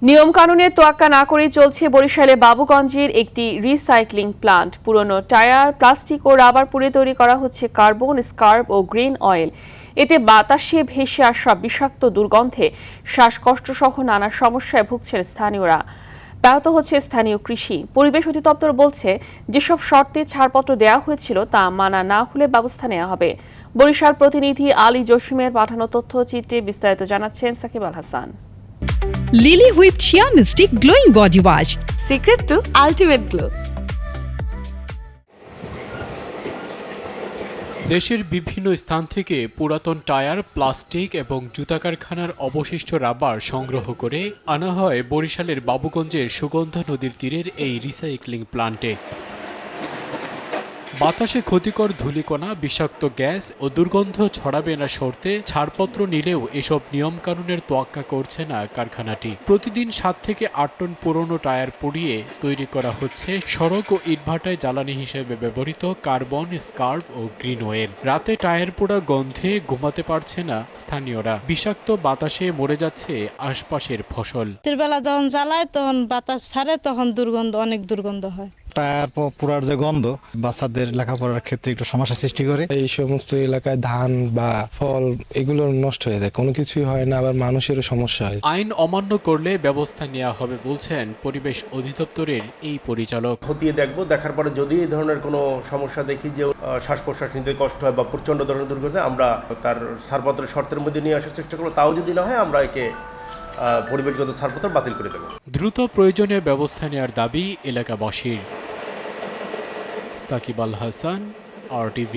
নিয়মকানুনের তোয়াক্কা না করেই চলছে বরিশালে বাবুগঞ্জের একটি রিসাইক্লিং প্লান্ট। পুরনো টায়ার, প্লাস্টিক ও রাবার পুড়ে তৈরি করা হচ্ছে কার্বন, স্কার্ব ও গ্রিন অয়েল। এতে বাতাসে ভেসে আসা বিষাক্ত দুর্গন্ধে শ্বাসকষ্ট সহ নানা সমস্যায় ভুগছেন স্থানীয়রা। ব্যাহত হচ্ছে স্থানীয় কৃষি। পরিবেশ অধিদপ্তর বলছে, যেসব শর্তে ছাড়পত্র দেওয়া হয়েছিল তা মানা না হলে ব্যবস্থা নেওয়া হবে। বরিশাল প্রতিনিধি আলী জসিমের পাঠানো তথ্যচিত্রে বিস্তারিত জানাচ্ছেন Sakib Al Hasan. Lily whipped shea mystic glowing body wash, secret to ultimate glow. দেশের বিভিন্ন স্থান থেকে পুরাতন টায়ার, প্লাস্টিক এবং জুতা কারখানার অবশিষ্ট রাবার সংগ্রহ করে আনা হয় বরিশালের বাবুগঞ্জের সুগন্ধা নদীর তীরের এই রিসাইক্লিং প্লান্টে। বাতাসে ক্ষতিকর ধূলিকণা, বিষাক্ত গ্যাস ও দুর্গন্ধ ছড়াবে না শর্তে ছাড়পত্র নিলেও এসব নিয়মকানুনের তোয়াক্কা করছে না কারখানাটি। প্রতিদিন 7 থেকে 8 টন পুরনো টায়ার পুড়িয়ে তৈরি করা হচ্ছে সড়ক ও ইটভাটায় জ্বালানি হিসেবে ব্যবহৃত কার্বন, স্কার্ভ ও গ্রিন অয়েল। রাতে টায়ার পোড়া গন্ধে ঘুমাতে পারছে না স্থানীয়রা। বিষাক্ত বাতাসে মরে যাচ্ছে আশপাশের ফসল। রাতের বেলা যখন জ্বালায় তখন বাতাস ছাড়ে, তখন দুর্গন্ধ, অনেক দুর্গন্ধ হয়। টায়ার পোড়ার যে গন্ধ বাচ্চাদের লেখাপড়ার ক্ষেত্রে একটু সমস্যা সৃষ্টি করে। এই সমস্ত এলাকায় ধান বা ফল এগুলো নষ্ট হয়ে যায়, কোনো কিছুই হয় না, আবার মানুষেরও সমস্যা হয়। আইন অমান্য করলে ব্যবস্থা নেওয়া হবে বলছেন পরিবেশ অধিদপ্তরের এই পরিচালক। খতিয়ে দেখব, দেখার পরে যদি এই ধরনের কোনো সমস্যা দেখি যে শ্বাস প্রশ্বাস নিতে কষ্ট হয় বা প্রচণ্ড ধরনের দুর্গন্ধ, আমরা তার ছাড়পত্রের শর্তের মধ্যে নিয়ে আসার চেষ্টা করবো। তাও যদি না হয় আমরা একে পরিবেশগত ছাড়পত্র বাতিল করে দেব। দ্রুত প্রয়োজনীয় ব্যবস্থা নেওয়ার দাবি এলাকাবাসীর। সাকিব আল হাসান, RTV।